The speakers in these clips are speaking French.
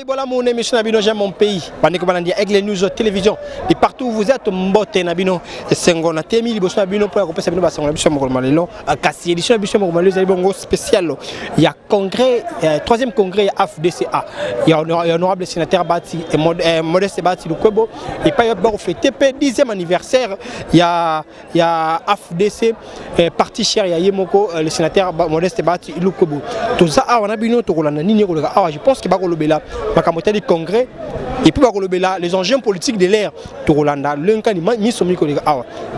Voilà mon émission Nabino, j'aime mon pays. Pendant que vous avec les news télévision, et partout où vous êtes, Mbote Nabino, et Sengona, Temi, Liboso Nabino, pour accompagner Sabino Basson, Nabino Mokomalelo, à Kassi, édition Nabino Mokomalelo, il y a un spécial. Il y a congrès, troisième congrès AFDCA. Il y a honorable sénateur Bati et Modeste Bati Lukwebo. Et pas pour fêter le 10e anniversaire, il y a AFDC, parti cher, il y a Yemoko, le sénateur Modeste Bati Lukwebo. Tout ça, on a bien je pense que Bakolobela, Makamote du congrès, et puis Bakolobela, les enjeux politiques de l'ère, Torolanda, l'un ni somi collègue,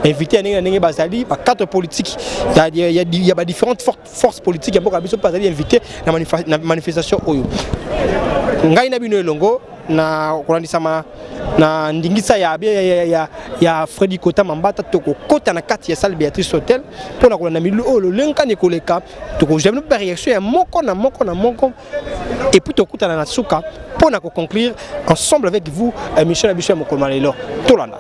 invité à Nengue Bazali, par quatre politiques, il y a différentes forces politiques, il y a beaucoup de invité à la manifestation. Ngai na bino longo na kulandisama na ndingisa ya Freddy Kota Mambata toko kota na kati ya salle Béatrice Hotel pour na kolanda milu o le lenka ne koleka toko jamais pas réaction ya moko et puis toko na suka pour na conclure ensemble avec vous Michel Abichou Mokomalelo Tolanda.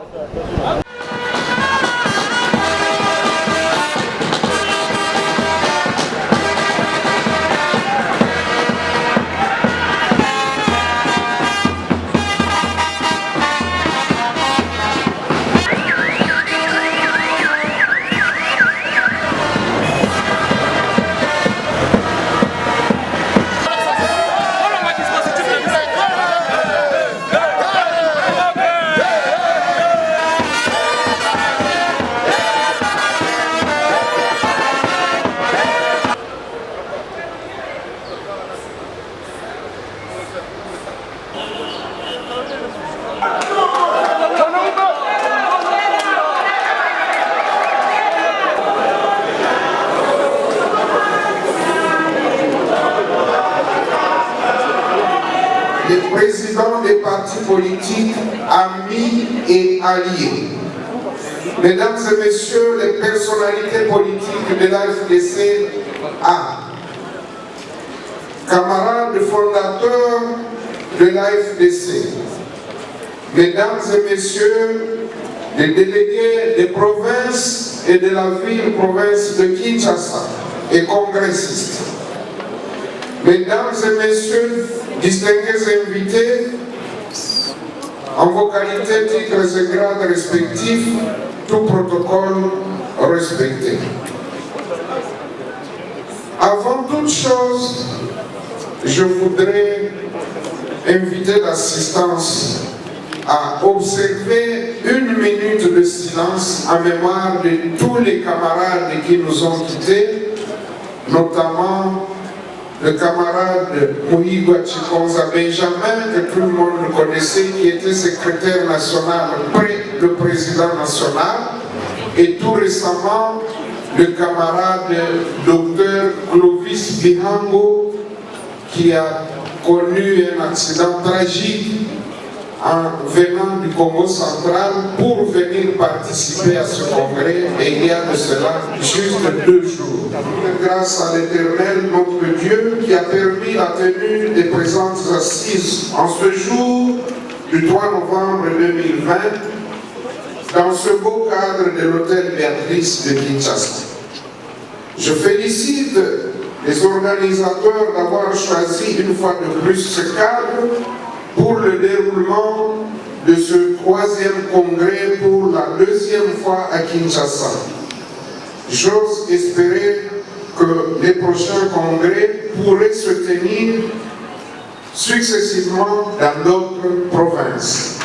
Les présidents des partis politiques, amis et alliés, mesdames et messieurs les personnalités politiques de l'AFDCA, camarades fondateurs de l'AFDC, mesdames et messieurs les délégués des provinces et de la ville-province de Kinshasa et congressistes, mesdames et messieurs distingués invités, en vos qualités, titres et grades respectifs, tout protocole respecté. Avant toute chose, je voudrais inviter l'assistance à observer 1 minute de silence en mémoire de tous les camarades qui nous ont quittés, notamment le camarade Moïgua Chikonza Benjamin, que tout le monde connaissait, qui était secrétaire national près le président national, et tout récemment le camarade docteur Clovis Bihango, qui a connu un accident tragique en venant du Congo central pour venir participer à ce congrès, et il y a de cela juste 2 jours. Grâce à l'Éternel, notre Dieu, qui a permis la tenue des présentes assises en ce jour du 3 novembre 2020, dans ce beau cadre de l'hôtel Béatrice de Kinshasa. Je félicite les organisateurs d'avoir choisi une fois de plus ce cadre pour le déroulement de ce 3e congrès pour la 2e fois à Kinshasa. J'ose espérer que les prochains congrès pourraient se tenir successivement dans d'autres provinces.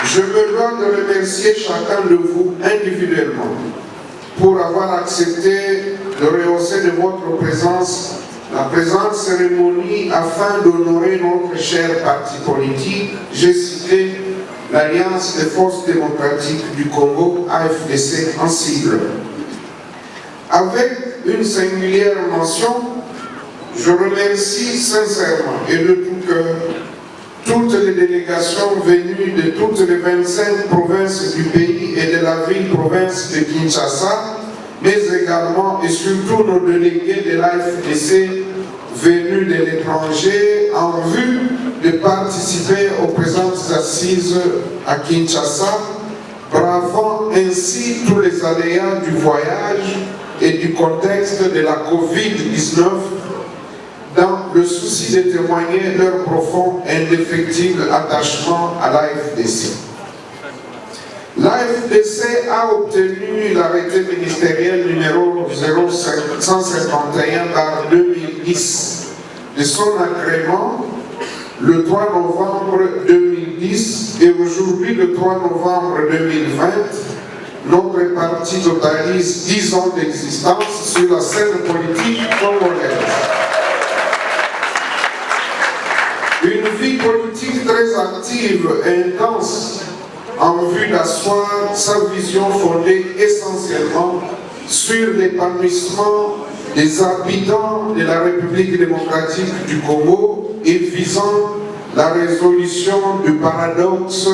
Je me dois de remercier chacun de vous individuellement pour avoir accepté de rehausser de votre présence la présente cérémonie afin d'honorer notre cher parti politique. J'ai cité l'Alliance des forces démocratiques du Congo, AFDC en sigle. Avec une singulière mention, je remercie sincèrement et de tout cœur toutes les délégations venues de toutes les 25 provinces du pays et de la ville-province de Kinshasa, mais également et surtout nos délégués de l'AFDC venus de l'étranger en vue de participer aux présentes assises à Kinshasa, bravant ainsi tous les aléas du voyage et du contexte de la Covid-19, dans le souci de témoigner leur profond et indéfectible attachement à l'AFDC. L'AFDC a obtenu l'arrêté ministériel numéro 0151/2010 de son agrément le 3 novembre 2010 et aujourd'hui le 3 novembre 2020, notre parti totalise 10 ans d'existence sur la scène politique congolaise. Une vie politique très active et intense en vue d'asseoir sa vision fondée essentiellement sur l'épanouissement des habitants de la République démocratique du Congo et visant la résolution du paradoxe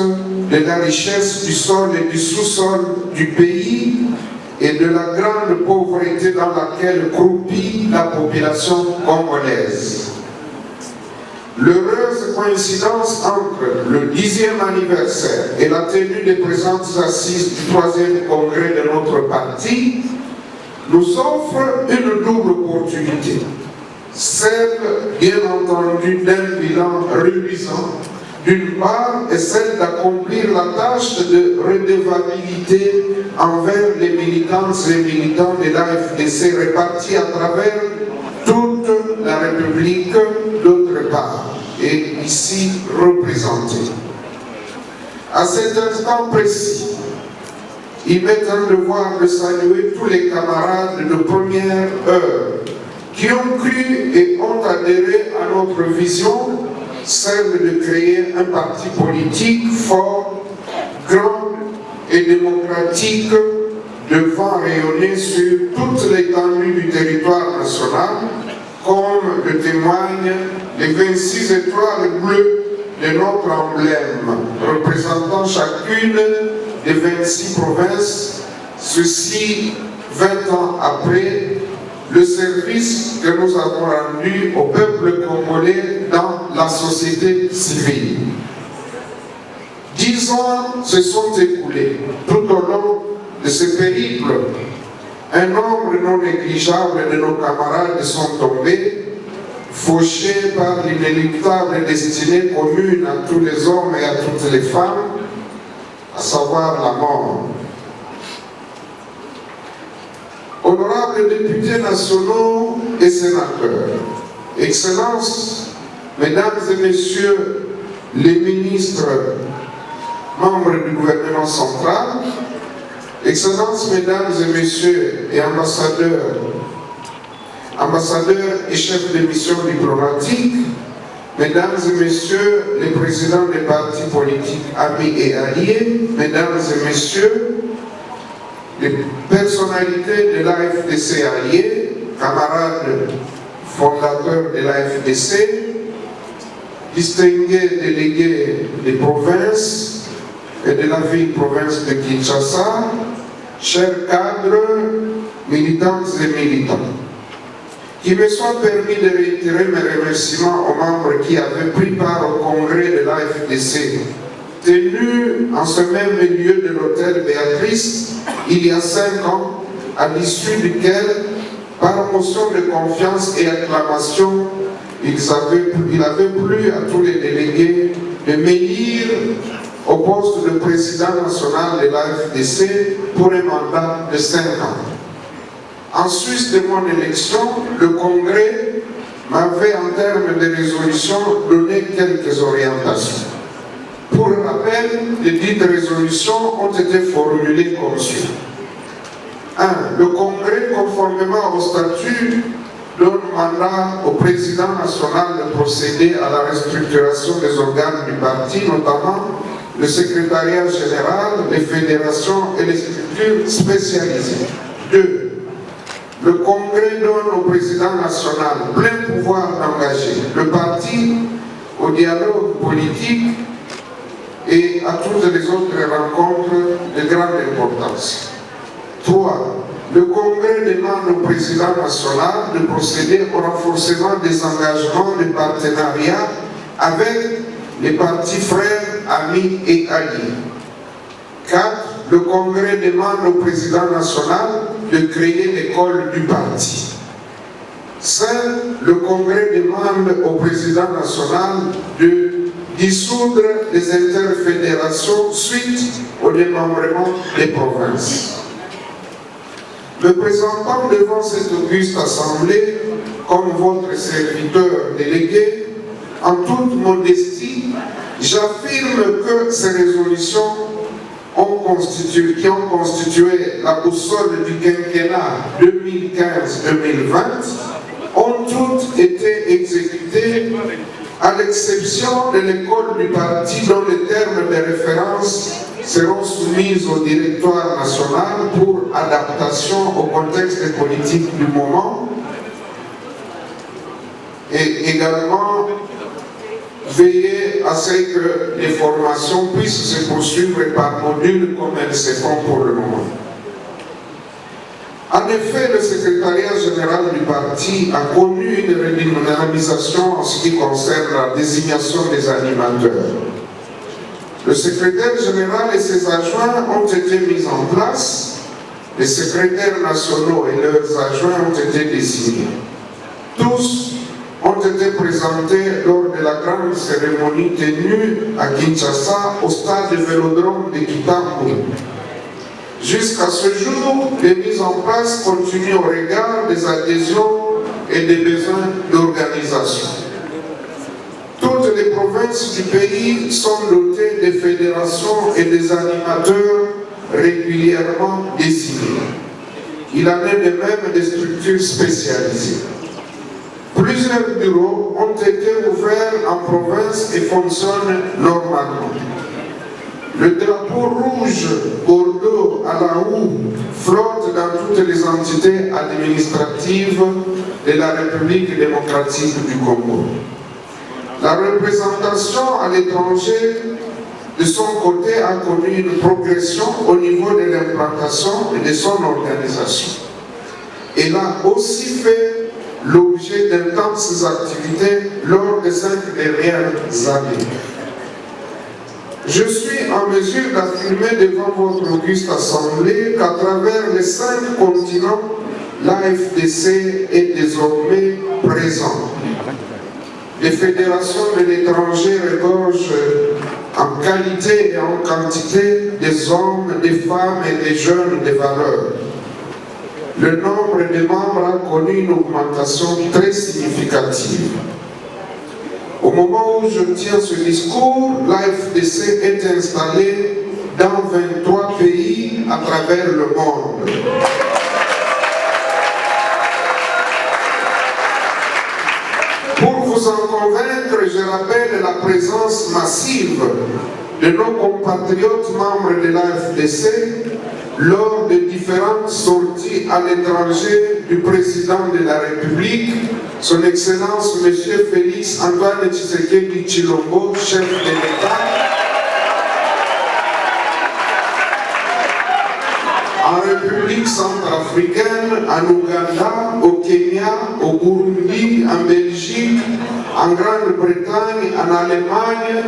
de la richesse du sol et du sous-sol du pays et de la grande pauvreté dans laquelle croupit la population congolaise. L'heureuse coïncidence entre le 10e anniversaire et la tenue des présentes assises du 3e congrès de notre parti nous offre une double opportunité. Celle, bien entendu, d'un bilan reluisant, d'une part, et celle d'accomplir la tâche de redevabilité envers les militantes et militants de l'AFDC répartis à travers toute la République, d'autre part, et ici représentés. À cet instant précis, il m'est un devoir de saluer tous les camarades de première heure qui ont cru et ont adhéré à notre vision, celle de créer un parti politique fort, grand et démocratique, devant rayonner sur toute l'étendue du territoire national, comme le témoignent les 26 étoiles bleues de notre emblème, représentant chacune des 26 provinces, ceci 20 ans après le service que nous avons rendu au peuple congolais dans la société civile. 10 ans se sont écoulés. Tout au long de ce périple, un nombre non négligeable de nos camarades sont tombés, fauchés par l'inéluctable destinée commune à tous les hommes et à toutes les femmes, à savoir la mort. Honorables députés nationaux et sénateurs, Excellences, Mesdames et Messieurs les ministres, membres du gouvernement central, Excellences, Mesdames et Messieurs et ambassadeurs et chefs de mission diplomatique, Mesdames et Messieurs les présidents des partis politiques amis et alliés, Mesdames et Messieurs les personnalités de l'AFDC alliés, camarades fondateurs de l'AFDC, distingués délégués des provinces et de la ville-province de Kinshasa, chers cadres, militantes et militants, qu'il me soit permis de réitérer mes remerciements aux membres qui avaient pris part au congrès de l'AFDC, tenu en ce même lieu de l'hôtel Béatrice il y a 5 ans, à l'issue duquel, par motion de confiance et acclamation, il avait plu à tous les délégués de m'élire au poste de président national de l'AFDC pour un mandat de 5 ans. En sus de mon élection, le Congrès m'avait, en termes de résolution, donné quelques orientations. Pour rappel, les dites résolutions ont été formulées comme suit. 1. Le Congrès, conformément au statut, donne mandat au président national de procéder à la restructuration des organes du parti, notamment le secrétariat général, les fédérations et les structures spécialisées. 2. Le Congrès donne au président national plein pouvoir d'engager le parti au dialogue politique et à toutes les autres rencontres de grande importance. 3. Le Congrès demande au président national de procéder au renforcement des engagements de partenariat avec les partis frères, amis et alliés. 4. Le Congrès demande au président national de créer l'école du parti. Seul le Congrès demande au président national de dissoudre les interfédérations suite au démembrement des provinces. Me présentant devant cette auguste assemblée comme votre serviteur délégué, en toute modestie, j'affirme que ces résolutions qui ont constitué la boussole du quinquennat 2015-2020 ont toutes été exécutées à l'exception de l'école du parti dont les termes de référence seront soumis au directoire national pour adaptation au contexte politique du moment et également veiller à ce que les formations puissent se poursuivre par module comme elles se font pour le moment. En effet, le secrétariat général du parti a connu une redynamisation en ce qui concerne la désignation des animateurs. Le secrétaire général et ses adjoints ont été mis en place, les secrétaires nationaux et leurs adjoints ont été désignés. Tous ont été présentés lors de la grande cérémonie tenue à Kinshasa au stade de Vélodrome de Kitambo. Jusqu'à ce jour, les mises en place continuent au regard des adhésions et des besoins d'organisation. Toutes les provinces du pays sont dotées de fédérations et des animateurs régulièrement désignés. Il en est de même des structures spécialisées. Plusieurs bureaux ont été ouverts en province et fonctionnent normalement. Le drapeau rouge, Bordeaux à la houe, flotte dans toutes les entités administratives de la République démocratique du Congo. La représentation à l'étranger, de son côté, a connu une progression au niveau de l'implantation et de son organisation. Elle a aussi fait l'objet d'intenses activités lors des 5 dernières années. Je suis en mesure d'affirmer devant votre auguste assemblée qu'à travers les 5 continents, l'AFDC est désormais présent. Les fédérations de l'étranger regorgent en qualité et en quantité des hommes, des femmes et des jeunes de valeur. Le nombre de membres a connu une augmentation très significative. Au moment où je tiens ce discours, l'AFDC est installée dans 23 pays à travers le monde. Pour vous en convaincre, je rappelle la présence massive de nos compatriotes membres de l'AFDC lors de différentes sorties à l'étranger du président de la République, son Excellence M. Félix Antoine Tshisekedi Tshilombo, chef de l'État, en République centrafricaine, en Ouganda, au Kenya, au Burundi, en Belgique, en Grande-Bretagne, en Allemagne,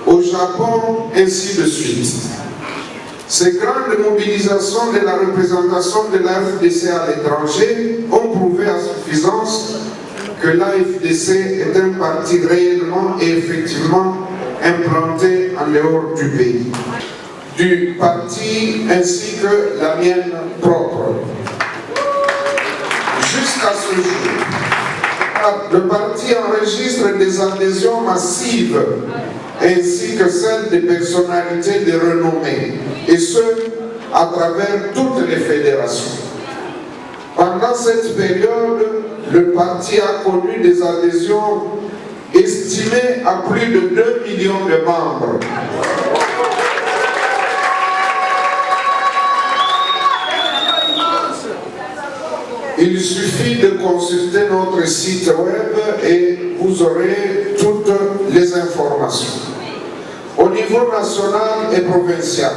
au Japon, ainsi de suite. Ces grandes mobilisations de la représentation de l'AFDC à l'étranger ont prouvé à suffisance que l'AFDC est un parti réellement et effectivement implanté en dehors du pays, du parti ainsi que la mienne propre. Jusqu'à ce jour, le parti enregistre des adhésions massives ainsi que celles des personnalités de renommée, et ce, à travers toutes les fédérations. Pendant cette période, le parti a connu des adhésions estimées à plus de 2 millions de membres. Il suffit de consulter notre site web et vous aurez toutes les informations. Au niveau national et provincial,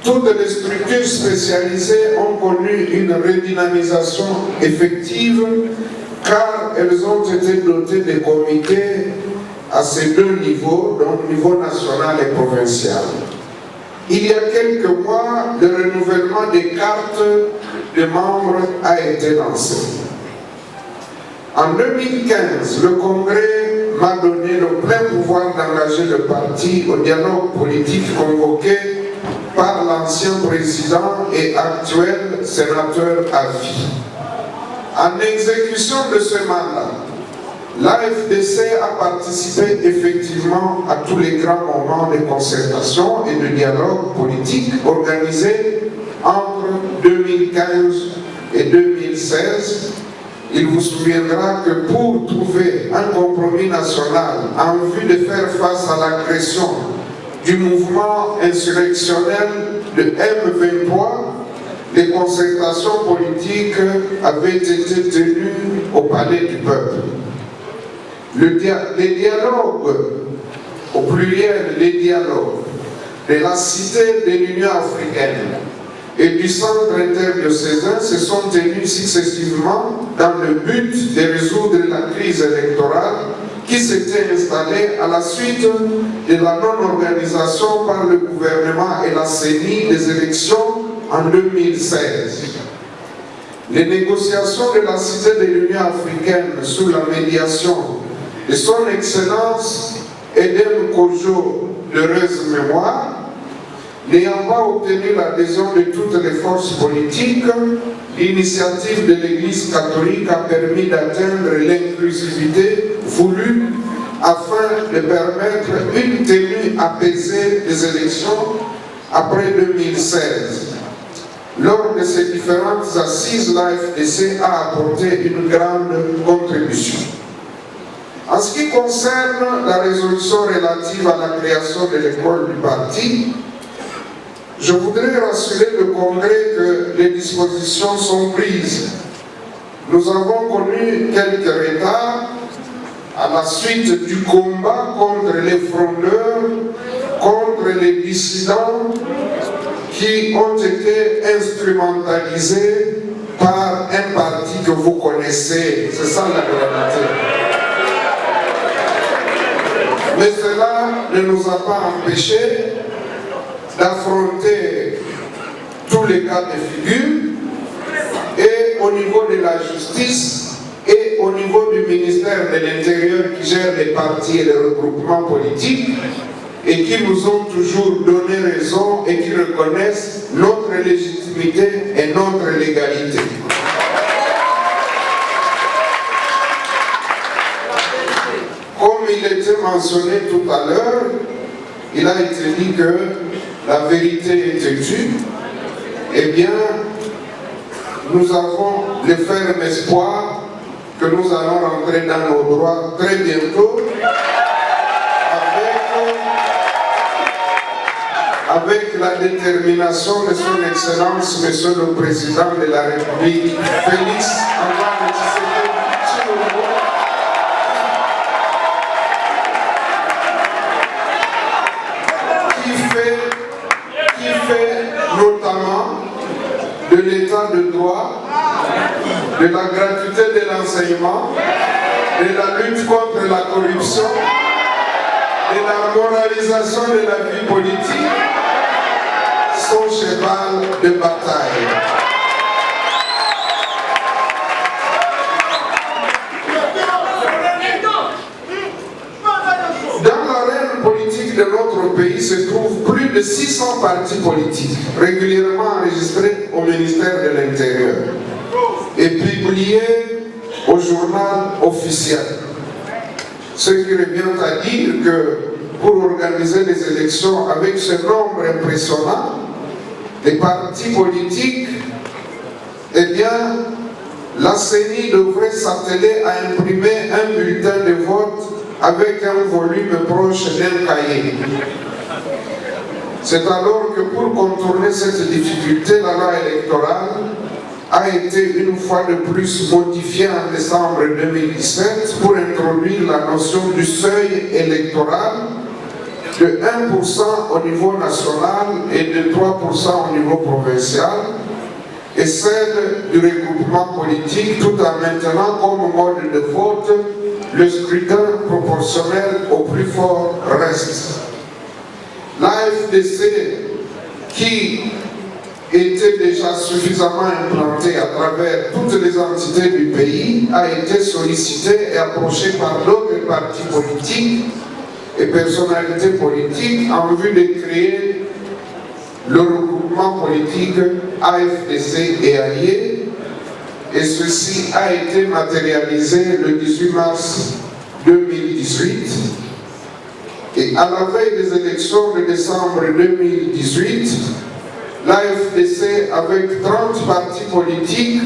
toutes les structures spécialisées ont connu une redynamisation effective car elles ont été dotées de comités à ces deux niveaux, donc niveau national et provincial. Il y a quelques mois, le renouvellement des cartes de membres a été lancé. En 2015, le Congrès m'a donné le plein pouvoir d'engager le parti au dialogue politique convoqué par l'ancien président et actuel sénateur à vie. En exécution de ce mandat, l'AFDC a participé effectivement à tous les grands moments de concertation et de dialogue politique organisés entre 2015 et 2016. Il vous souviendra que pour trouver un compromis national en vue de faire face à l'agression du mouvement insurrectionnel de M23, les concertations politiques avaient été tenues au Palais du Peuple. Les dialogues, au pluriel les dialogues, de la Cité de l'Union africaine et du centre interdiocésain se sont tenus successivement dans le but de résoudre la crise électorale qui s'était installée à la suite de la non-organisation par le gouvernement et la CENI des élections en 2016. Les négociations de la Cité de l'Union africaine sous la médiation de son Excellence Edem Kojo, d'heureuse mémoire, n'ayant pas obtenu l'adhésion de toutes les forces politiques, l'initiative de l'Église catholique a permis d'atteindre l'inclusivité voulue afin de permettre une tenue apaisée des élections après 2016. Lors de ces différentes assises, l'AFDC a apporté une grande contribution. En ce qui concerne la résolution relative à la création de l'école du parti, je voudrais rassurer le Congrès que les dispositions sont prises. Nous avons connu quelques retards à la suite du combat contre les fraudeurs, contre les dissidents qui ont été instrumentalisés par un parti que vous connaissez. C'est ça la réalité. Mais cela ne nous a pas empêchés d'affronter tous les cas de figure et au niveau de la justice et au niveau du ministère de l'Intérieur qui gère les partis et les regroupements politiques et qui nous ont toujours donné raison et qui reconnaissent notre légitimité et notre légalité. Comme il était mentionné tout à l'heure, il a été dit que la vérité est têtue. Eh bien, nous avons le ferme espoir que nous allons rentrer dans nos droits très bientôt avec la détermination de son Excellence, Monsieur le Président de la République, Félix Antoine Tshisekedi, qui fait notamment de l'état de droit, de la gratuité de l'enseignement, de la lutte contre la corruption, de la moralisation de la vie politique, son cheval de bataille. Dans l'arène politique de notre pays se trouvent plus de 600 partis politiques régulièrement enregistrés au ministère de l'Intérieur et publiés au journal officiel. Ce qui revient à dire que pour organiser les élections avec ce nombre impressionnant de partis politiques, eh bien, la CENI devrait s'atteler à imprimer un bulletin de vote avec un volume proche d'un cahier. C'est alors que pour contourner cette difficulté, la loi électorale a été une fois de plus modifiée en décembre 2017 pour introduire la notion du seuil électoral de 1% au niveau national et de 3% au niveau provincial et celle du regroupement politique tout en maintenant comme mode de vote le scrutin proportionnel au plus fort reste. L'AFDC qui était déjà suffisamment implanté à travers toutes les entités du pays, a été sollicité et approché par d'autres partis politiques et personnalités politiques en vue de créer le regroupement politique AFDC et alliés, et ceci a été matérialisé le 18 mars 2018. Et à la veille des élections de décembre 2018, l'AFDC, avec 30 partis politiques,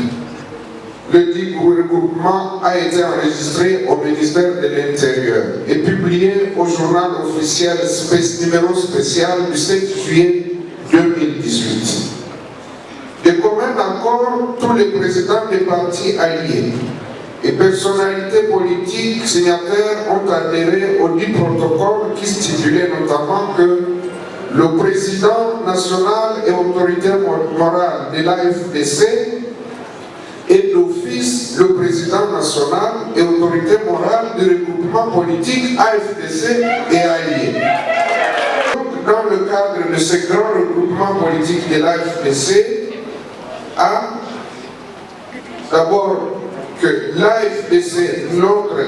le dit regroupement a été enregistré au ministère de l'Intérieur et publié au journal officiel numéro spécial du 7 juillet 2018. De commun accord, tous les présidents des partis alliés et personnalités politiques signataires ont adhéré au dit protocole qui stipulait notamment que le président national et autoritaire morale de l'AFDC est d'office le président national et autorité morale du regroupement politique AFDC et alliés. Dans le cadre de ce grand regroupement politique de l'AFDC, a d'abord que l'AFDC, notre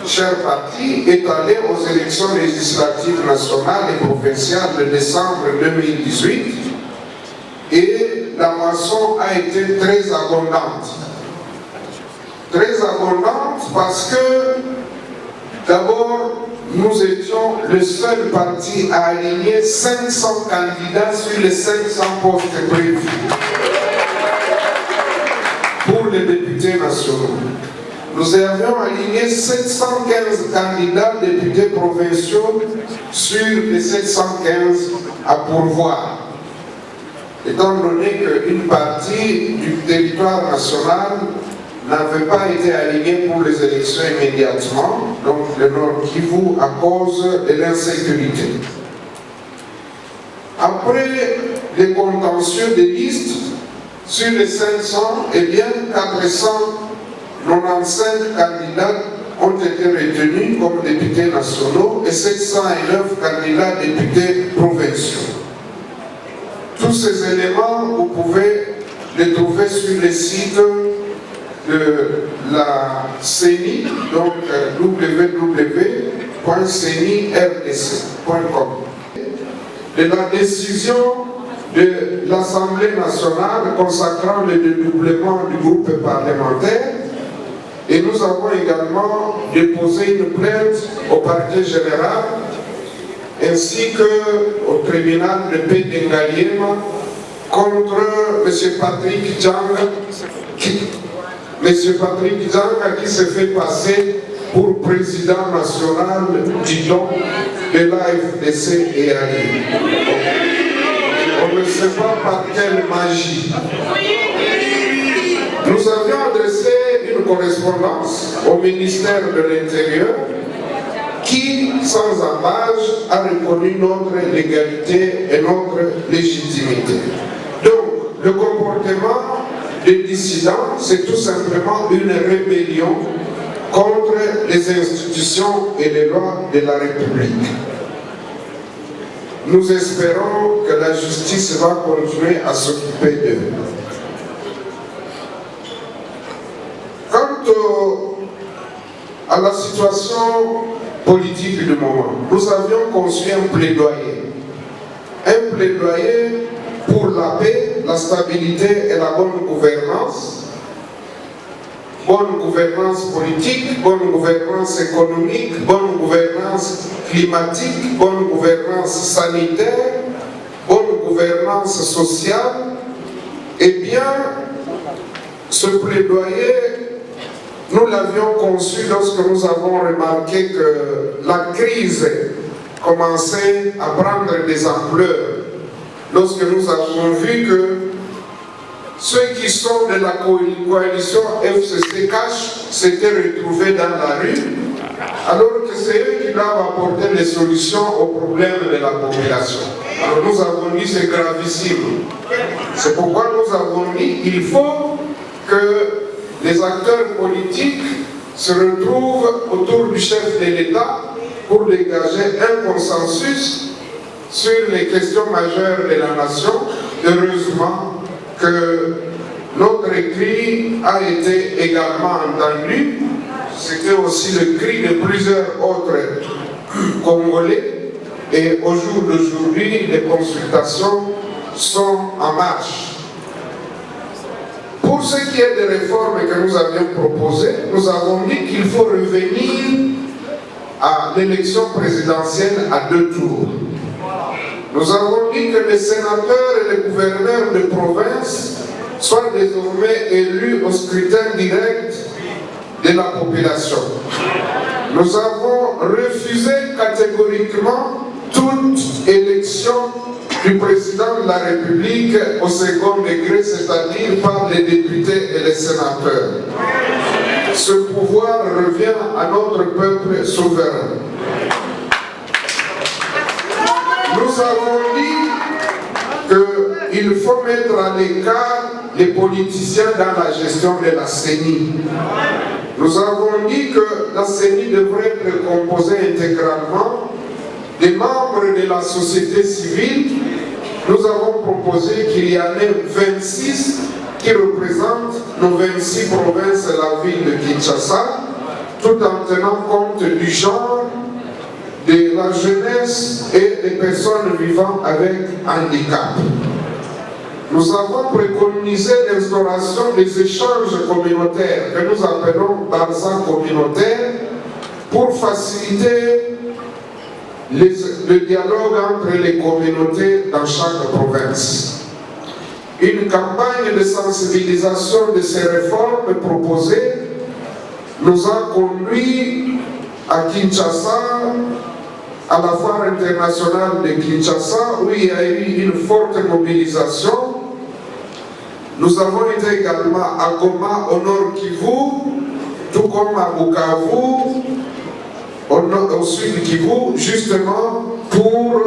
cher parti, est allé aux élections législatives nationales et provinciales de décembre 2018 et la moisson a été très abondante. Très abondante parce que d'abord nous étions le seul parti à aligner 500 candidats sur les 500 postes prévus pour les députés nationaux. Nous avions aligné 715 candidats députés provinciaux sur les 715 à pourvoir. Étant donné qu'une partie du territoire national n'avait pas été alignée pour les élections immédiatement, donc le Nord Kivu, à cause de l'insécurité. Après les contentieux des listes, sur les 500, eh bien 495 candidats ont été retenus comme députés nationaux et 709 candidats députés provinciaux. Tous ces éléments, vous pouvez les trouver sur les sites de la CENI, donc www.cenirdc.com. De la décision de l'Assemblée nationale consacrant le dédoublement du groupe parlementaire, et nous avons également déposé une plainte au parquet général ainsi qu'au tribunal de paix d'Engaliema contre M. Patrick Djanga qui se fait passer pour président national du don de l'AFDC et alliés. On ne sait pas par quelle magie. Nous avions adressé une correspondance au ministère de l'Intérieur qui, sans embâche, a reconnu notre légalité et notre légitimité. Donc, le comportement des dissidents, c'est tout simplement une rébellion contre les institutions et les lois de la République. Nous espérons que la justice va continuer à s'occuper d'eux. Quant à la situation politique du moment, nous avions conçu un plaidoyer pour la paix, la stabilité et la bonne gouvernance politique, bonne gouvernance économique, bonne gouvernance climatique, bonne gouvernance sanitaire, bonne gouvernance sociale. Eh bien, ce plaidoyer, nous l'avions conçu lorsque nous avons remarqué que la crise commençait à prendre des ampleurs, lorsque nous avons vu que ceux qui sont de la coalition FCC Cash s'étaient retrouvés dans la rue, alors que c'est eux qui doivent apporter des solutions aux problèmes de la population. Alors nous avons dit c'est gravissime. C'est pourquoi nous avons dit il faut que les acteurs politiques se retrouvent autour du chef de l'État pour dégager un consensus sur les questions majeures de la nation. Heureusement, que notre cri a été également entendu. C'était aussi le cri de plusieurs autres Congolais. Et au jour d'aujourd'hui, les consultations sont en marche. Pour ce qui est des réformes que nous avions proposées, nous avons dit qu'il faut revenir à l'élection présidentielle à 2 tours. Nous avons dit que les sénateurs et les gouverneurs de province soient désormais élus au scrutin direct de la population. Nous avons refusé catégoriquement toute élection du président de la République au second degré, c'est-à-dire par les députés et les sénateurs. Ce pouvoir revient à notre peuple souverain. Nous avons dit qu'il faut mettre à l'écart les politiciens dans la gestion de la CENI. Nous avons dit que la CENI devrait être composée intégralement des membres de la société civile. Nous avons proposé qu'il y en ait 26 qui représentent nos 26 provinces et la ville de Kinshasa, tout en tenant compte du genre, de la jeunesse et des personnes vivant avec handicap. Nous avons préconisé l'instauration des échanges communautaires que nous appelons Barza communautaire pour faciliter le dialogue entre les communautés dans chaque province. Une campagne de sensibilisation de ces réformes proposées nous a conduit à Kinshasa, à la foire internationale de Kinshasa, où il y a eu une forte mobilisation. Nous avons été également à Goma, au nord Kivu, tout comme à Bukavu, au sud Kivu, justement pour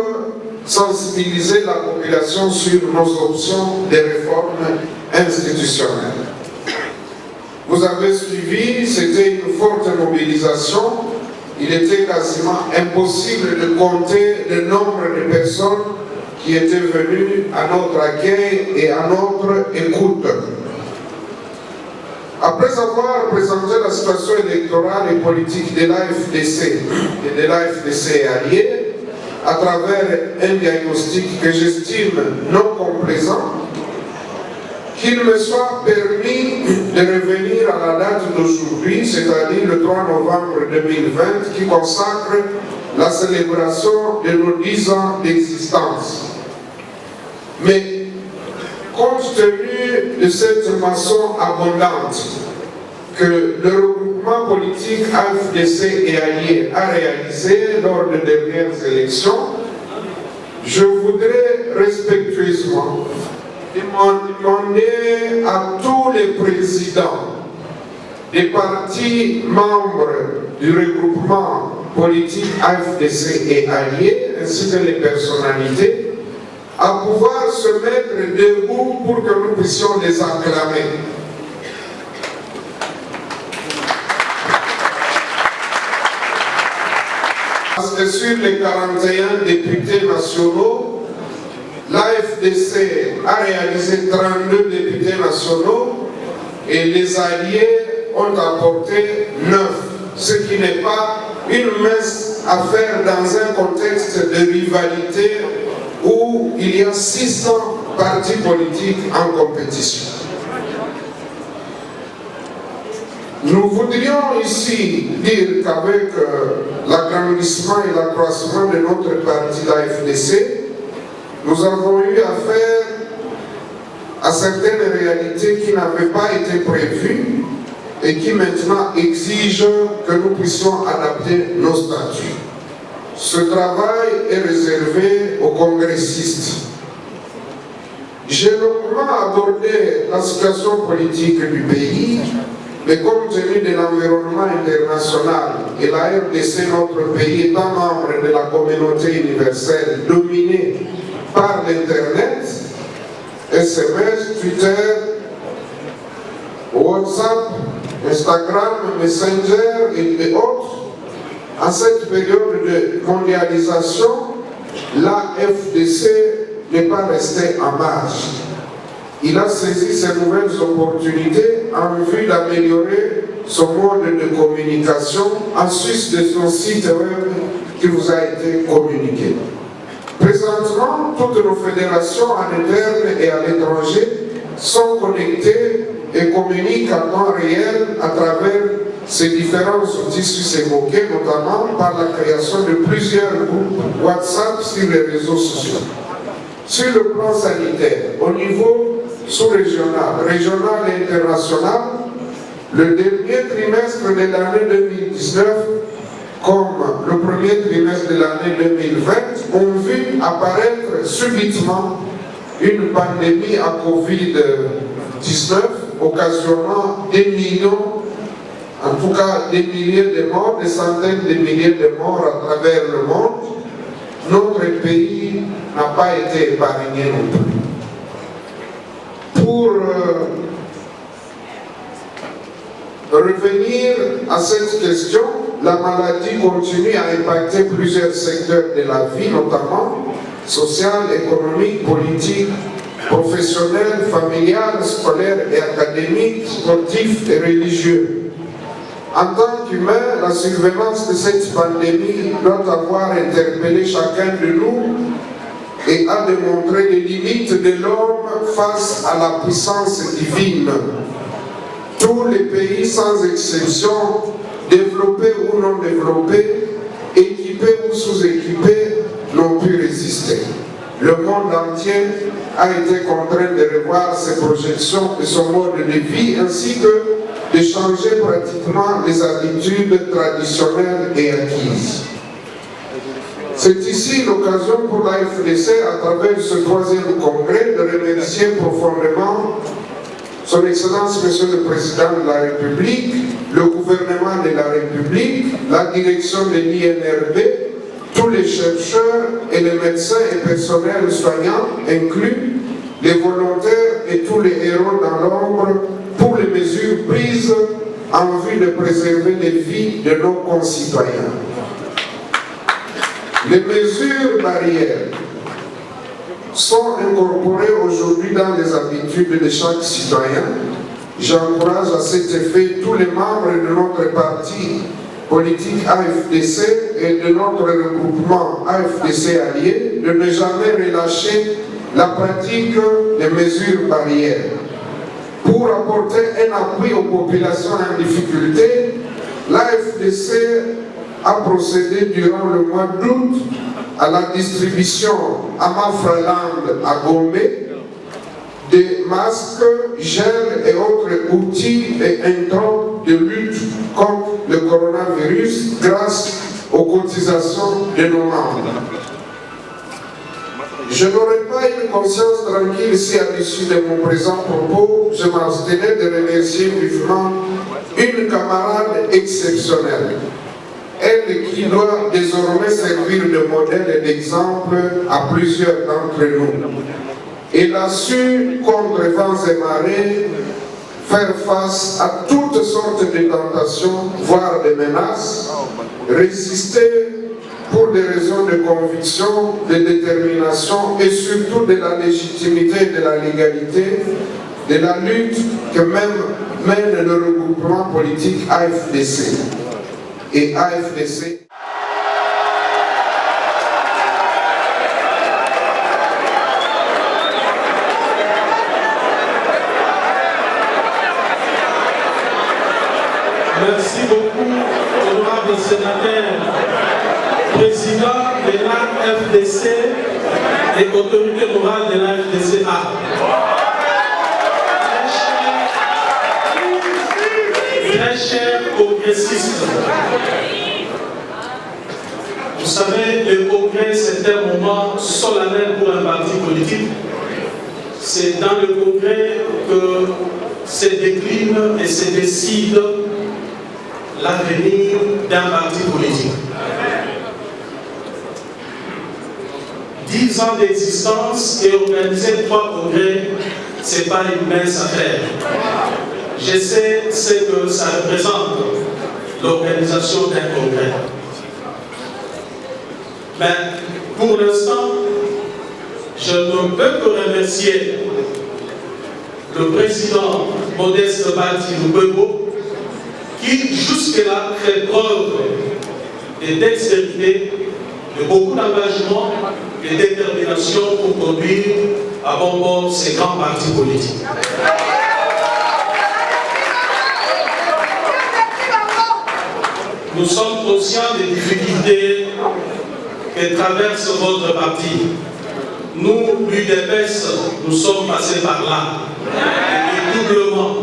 sensibiliser la population sur nos options de réformes institutionnelles. Vous avez suivi, c'était une forte mobilisation. Il était quasiment impossible de compter le nombre de personnes qui étaient venues à notre accueil et à notre écoute. Après avoir présenté la situation électorale et politique de l'AFDC et de l'AFDC alliés, à travers un diagnostic que j'estime non complaisant, qu'il me soit permis de revenir à la date d'aujourd'hui, c'est-à-dire le 3 novembre 2020, qui consacre la célébration de nos 10 ans d'existence. Mais compte tenu de cette maçon abondante que le regroupement politique AFDC et alliés a réalisé lors des dernières élections, je voudrais respectueusement demander à tous les présidents des partis membres du regroupement politique AFDC et alliés, ainsi que les personnalités, à pouvoir se mettre debout pour que nous puissions les acclamer. Parce que sur les 41 députés nationaux, l'AFDC a réalisé 32 députés nationaux et les alliés ont apporté 9, ce qui n'est pas une mince affaire dans un contexte de rivalité où il y a 600 partis politiques en compétition. Nous voudrions ici dire qu'avec l'agrandissement et l'accroissement de notre parti, l'AFDC, nous avons eu affaire à certaines réalités qui n'avaient pas été prévues et qui maintenant exigent que nous puissions adapter nos statuts. Ce travail est réservé aux congressistes. J'ai longuement abordé la situation politique du pays, mais compte tenu de l'environnement international et la RDC, notre pays étant membre de la communauté universelle dominée par l'Internet, SMS, Twitter, WhatsApp, Instagram, Messenger et autres, en cette période de mondialisation, la FDC n'est pas restée en marge. il a saisi ces nouvelles opportunités en vue d'améliorer son mode de communication en sus de son site web qui vous a été communiqué. Présentement, toutes nos fédérations en interne et à l'étranger sont connectées et communiquent en temps réel à travers ces différents outils sus-évoqués, notamment par la création de plusieurs groupes WhatsApp sur les réseaux sociaux. Sur le plan sanitaire, au niveau sous-régional, régional et international, le dernier trimestre de l'année 2019, comme le premier trimestre de l'année 2020, ont vu apparaître subitement une pandémie à Covid-19, occasionnant des millions, en tout cas des milliers de morts, des centaines de milliers de morts à travers le monde. Notre pays n'a pas été épargné non plus. Pour revenir à cette question, la maladie continue à impacter plusieurs secteurs de la vie, notamment social, économique, politique, professionnel, familial, scolaire et académique, sportif et religieux. En tant qu'humain, la survenance de cette pandémie doit avoir interpellé chacun de nous et a démontré les limites de l'homme face à la puissance divine. Tous les pays, sans exception, développés ou non développés, équipés ou sous-équipés, n'ont pu résister. Le monde entier a été contraint de revoir ses projections et son mode de vie, ainsi que de changer pratiquement les habitudes traditionnelles et acquises. C'est ici l'occasion pour la FDC, à travers ce troisième congrès, de remercier profondément Son Excellence, Monsieur le Président de la République, le gouvernement de la République, la direction de l'INRB, tous les chercheurs et les médecins et personnels soignants inclus, les volontaires et tous les héros dans l'ombre pour les mesures prises en vue de préserver les vies de nos concitoyens. Les mesures barrières sont incorporées aujourd'hui dans les habitudes de chaque citoyen. J'encourage à cet effet tous les membres de notre parti politique AFDC et de notre regroupement AFDC allié de ne jamais relâcher la pratique des mesures barrières. Pour apporter un appui aux populations en difficulté, l'AFDC a procédé durant le mois d'août à la distribution à Mafraland à Gomé des masques, gels et autres outils et intrants de lutte contre le coronavirus grâce aux cotisations de nos membres. Je n'aurai pas une conscience tranquille si à l'issue de mon présent propos, je m'abstenais de remercier vivement une camarade exceptionnelle. Elle qui doit désormais servir de modèle et d'exemple à plusieurs d'entre nous. Elle a su, contre vents et marées, faire face à toutes sortes de tentations, voire de menaces, résister pour des raisons de conviction, de détermination et surtout de la légitimité et de la légalité de la lutte que même mène le regroupement politique AFDC. Et AFDC. Merci beaucoup, honorable sénateur, président de l'AFDC et autorité morale de l'AFDC-A. Très chers congressistes, vous savez, le congrès c'est un moment solennel pour un parti politique. C'est dans le congrès que se décline et se décide l'avenir d'un parti politique. 10 ans d'existence et organiser 3 congrès, ce n'est pas une mince affaire. Je sais ce que ça représente, l'organisation d'un congrès. Mais pour l'instant, je ne peux que remercier le président Modeste Bati Lukwebo, qui jusque-là fait preuve de dextérité, de beaucoup d'engagement, de détermination pour conduire à bon port ces grands partis politiques. Nous sommes conscients des difficultés que traverse votre parti. Nous, l'UDPS, nous sommes passés par là. Des doublements,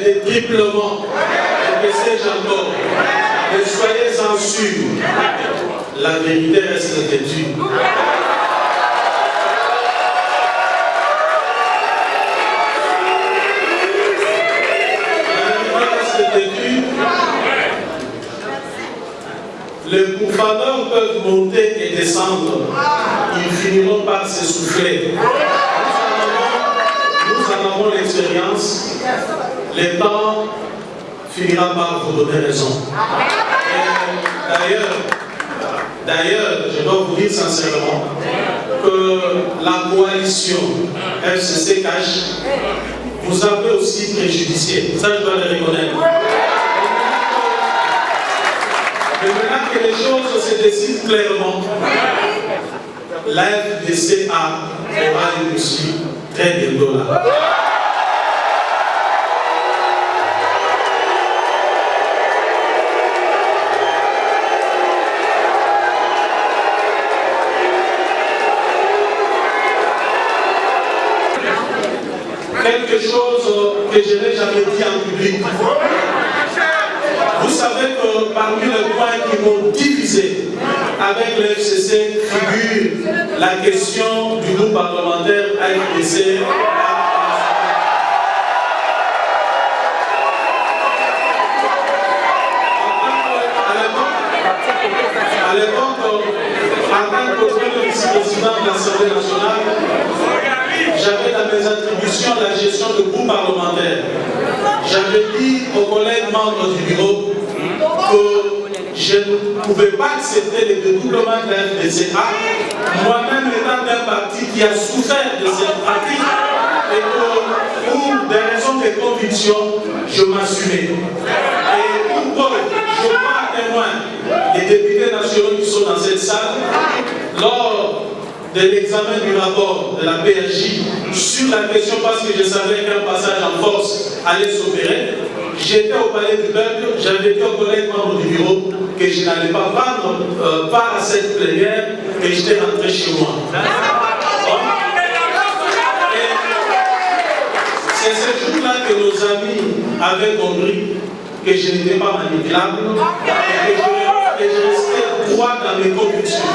des triplements, et que sais-je encore. Mais soyez-en sûrs, la vérité reste têtue. Les pourfendeurs peuvent monter et descendre, ils finiront par s'essouffler. Nous en avons l'expérience, le temps finira par vous donner raison. D'ailleurs, je dois vous dire sincèrement que la coalition FCC Cash vous avez aussi préjudicié. Ça, je dois le reconnaître. Mais maintenant que les choses se décident clairement, la FDCA aura une issue très bientôt là. Quelque chose que je n'ai jamais dit en public. Vous savez que parmi les points qui m'ont divisé avec le FCC figure la question du groupe parlementaire AFDC. À l'époque, en tant que premier vice-président de l'Assemblée nationale, j'avais dans mes attributions la gestion de groupe parlementaire. J'avais dit aux collègues membres du bureau que je ne pouvais pas accepter le dédoublement de la FDCA, moi-même étant d'un parti qui a souffert de cette pratique et que pour des raisons de conviction, je m'assumais. Et pour peu, je prends à témoin les députés nationaux qui sont dans cette salle, lors de l'examen du rapport de la PRJ sur la question, parce que je savais qu'un passage en force allait s'opérer, j'étais au palais du peuple, j'avais dit aux collègues membres du bureau que je n'allais pas prendre part à cette plénière et j'étais rentré chez moi. C'est ce jour-là que nos amis avaient compris que je n'étais pas manipulable et que je restais droit dans mes convictions.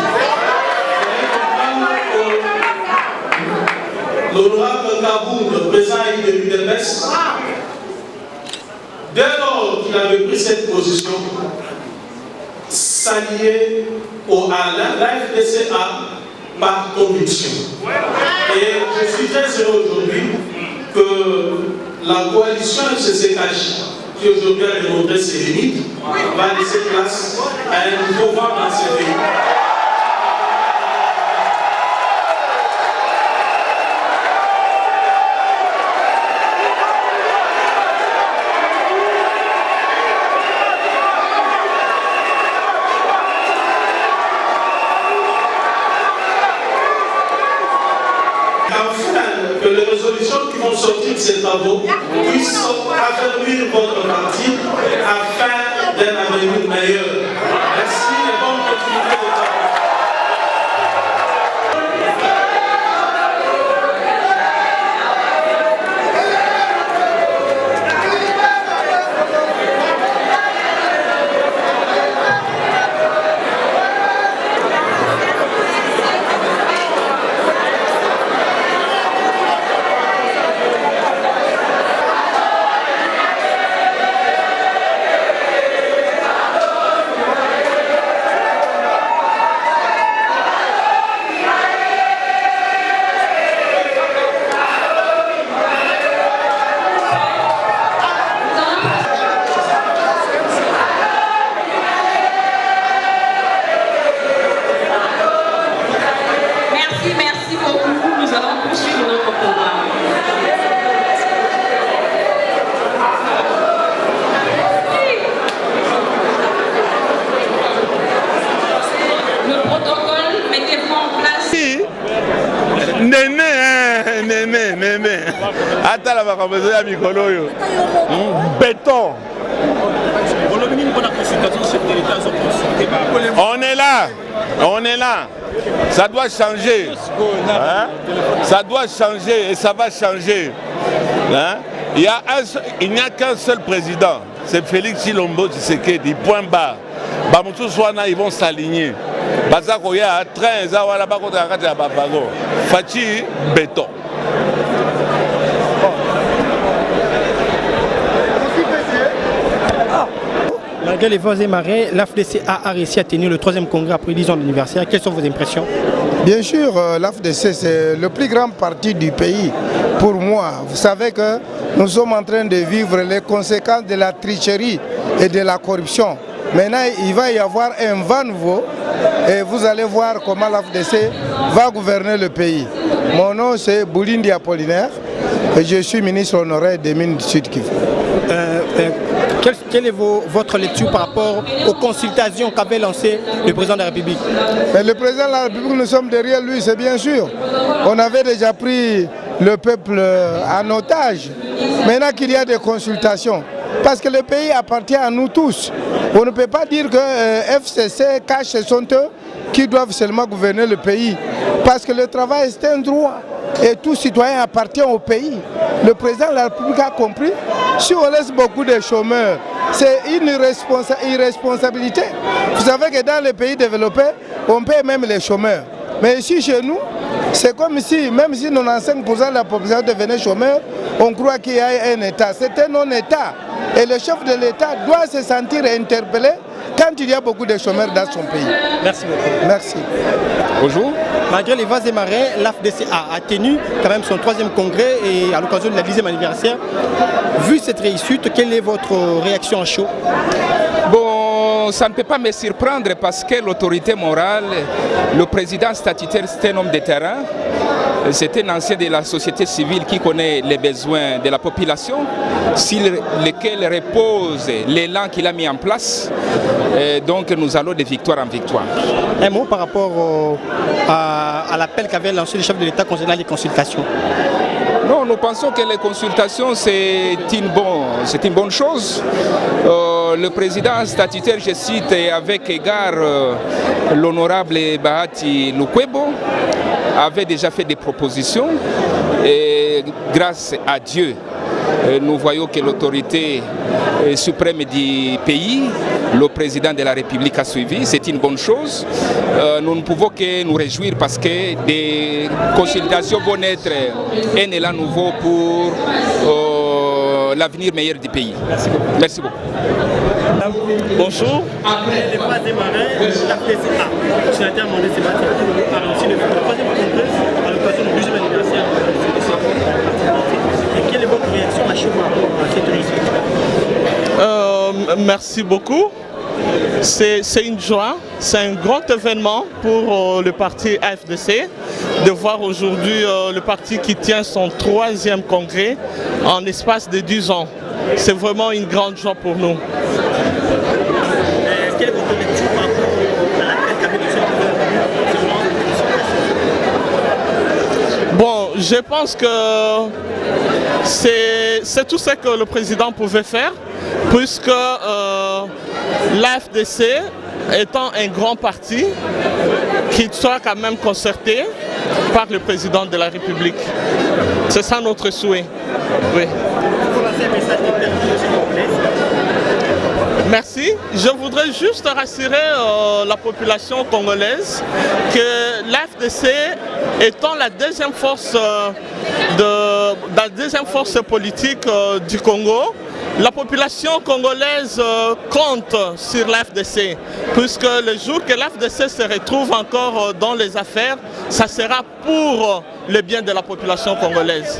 L'honorable Kaboun, le président de l'UDPS, dès lors qu'il avait pris cette position, s'allier à la FDCA par conviction. Et je suis très heureux aujourd'hui que la coalition FCC-CACH, qui aujourd'hui a démontré ses limites, va laisser place à un nouveau vent dans ce pays. Que les résolutions qui vont sortir de ces travaux puissent affermir votre parti afin d'un avenir meilleur. Merci et bonne continuité de travail. Béton. On est là. On est là. Ça doit changer. Hein? Ça doit changer et ça va changer. Hein? Il n'y a qu'un seul président. C'est Félix Tshilombo Tshisekedi. Point barre. Ils vont s'aligner. Fachi, béton. Malgré les voies et marées, l'AFDC a réussi à tenir le 3e congrès après 10 ans d'anniversaire. Quelles sont vos impressions? Bien sûr, l'AFDC c'est le plus grand parti du pays. Pour moi, vous savez que nous sommes en train de vivre les conséquences de la tricherie et de la corruption. Maintenant, il va y avoir un vent nouveau et vous allez voir comment l'AFDC va gouverner le pays. Mon nom c'est Boulindi Apollinaire et je suis ministre honoraire des Mines du Sud-Kivu. Quelle est votre lecture par rapport aux consultations qu'avait lancées le président de la République? Le président de la République, nous sommes derrière lui, c'est bien sûr. On avait déjà pris le peuple en otage. Maintenant qu'il y a des consultations, parce que le pays appartient à nous tous. On ne peut pas dire que FCC cache, ce sont eux qui doivent seulement gouverner le pays. Parce que le travail c'est un droit et tout citoyen appartient au pays. Le président de la République a compris. Si on laisse beaucoup de chômeurs, c'est une irresponsabilité. Vous savez que dans les pays développés, on paie même les chômeurs. Mais ici chez nous, c'est comme si, même si 95% de la population devenait chômeur, on croit qu'il y a un État. C'est un non-État. Et le chef de l'État doit se sentir interpellé quand il y a beaucoup de chômeurs dans son pays. Merci beaucoup. Merci. Bonjour. Malgré les vases et marées, l'AFDC a tenu quand même son 3e congrès et à l'occasion de la 10e anniversaire. Vu cette réussite, quelle est votre réaction à chaud? Bon, ça ne peut pas me surprendre parce que l'autorité morale, le président statutaire, c'est un homme de terrain. C'est un ancien de la société civile qui connaît les besoins de la population, sur lesquels repose l'élan qu'il a mis en place. Et donc nous allons de victoire en victoire. Un mot par rapport à l'appel qu'avait lancé le chef de l'État concernant les consultations. Non, nous pensons que les consultations, c'est une bonne chose. Le président statutaire, je cite avec égard l'honorable Bahati Lukwebo, avait déjà fait des propositions et grâce à Dieu, nous voyons que l'autorité suprême du pays, le président de la République a suivi, c'est une bonne chose. Nous ne pouvons que nous réjouir parce que des consultations vont être un élan nouveau pour l'avenir meilleur du pays. Merci beaucoup. Merci beaucoup. Bonjour. Après les phrases démarrées, l'AFDC a demandé ses bâtiments a réussi le 3e congrès à l'occasion du 2e anniversaire de ce parti. Et quelle est votre réaction à chaud par rapport à cette réussite? Merci beaucoup. C'est une joie, c'est un grand événement pour le parti AFDC de voir aujourd'hui le parti qui tient son 3e congrès en espace de 10 ans. C'est vraiment une grande joie pour nous. Quelle est votre lecture par rapport à l'appel qu'avait lancé le président? Bon, je pense que c'est tout ce que le président pouvait faire, puisque l'AFDC étant un grand parti qui soit quand même concerté par le président de la République. C'est ça notre souhait. Oui. Merci. Je voudrais juste rassurer la population congolaise que l'AFDC étant la deuxième force politique du Congo, la population congolaise compte sur l'AFDC, puisque le jour que l'AFDC se retrouve encore dans les affaires, ça sera pour le bien de la population congolaise.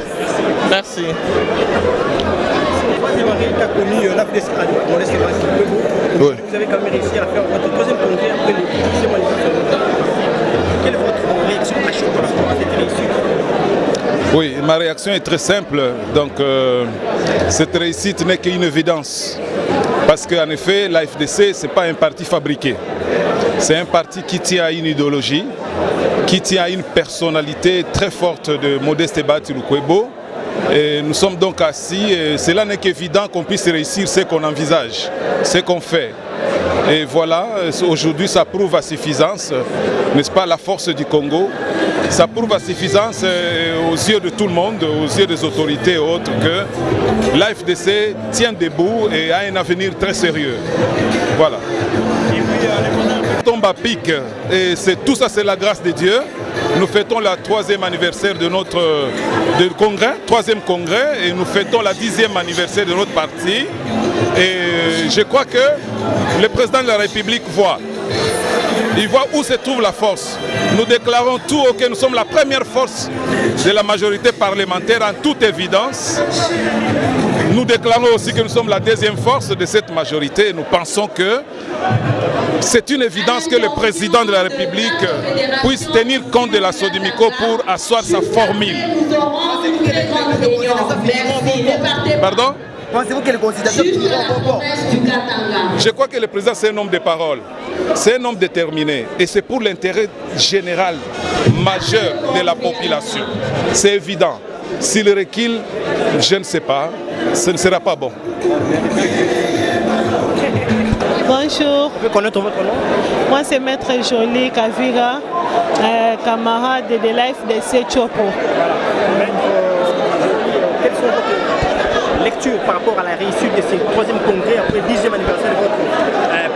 Merci. Vous avez quand même réussi à faire votre 3e congrès après le 10e anniversaire. Quelle est votre réaction à chaud par rapport à cette réussite? Oui, ma réaction est très simple. Donc, cette réussite n'est qu'une évidence. Parce qu'en effet, l'AFDC, ce n'est pas un parti fabriqué. C'est un parti qui tient à une idéologie, qui tient à une personnalité très forte de Modeste Bahati Lukwebo, Et nous sommes donc assis et cela n'est qu'évident qu'on puisse réussir ce qu'on envisage, ce qu'on fait. Et voilà, aujourd'hui ça prouve à suffisance, n'est-ce pas, la force du Congo. Ça prouve à suffisance aux yeux de tout le monde, aux yeux des autorités et autres, que l'AFDC tient debout et a un avenir très sérieux. Voilà. Tombe à pic, et tout ça c'est la grâce de Dieu. Nous fêtons le 3e anniversaire de notre congrès, 3e congrès, et nous fêtons le 10e anniversaire de notre parti. Et je crois que le président de la République voit. Il voit où se trouve la force. Nous déclarons tout que nous sommes la première force de la majorité parlementaire en toute évidence. Nous déclarons aussi que nous sommes la 2e force de cette majorité et nous pensons que c'est une évidence que le président de la République puisse tenir compte de la Sodimico pour asseoir sa formule. Pardon ? Pensez-vous que les consultations finiront? Je crois que le président, c'est un homme de parole. C'est un homme déterminé. Et c'est pour l'intérêt général majeur de la population. C'est évident. S'il recule, je ne sais pas, ce ne sera pas bon. Bonjour. Vous pouvez connaître votre nom? Moi, c'est Maître Jolie Kavira, camarade de l'AFDC Chopo. Quelles sont vos lectures par rapport à la réussite de ce 3e congrès après le 10e anniversaire de votre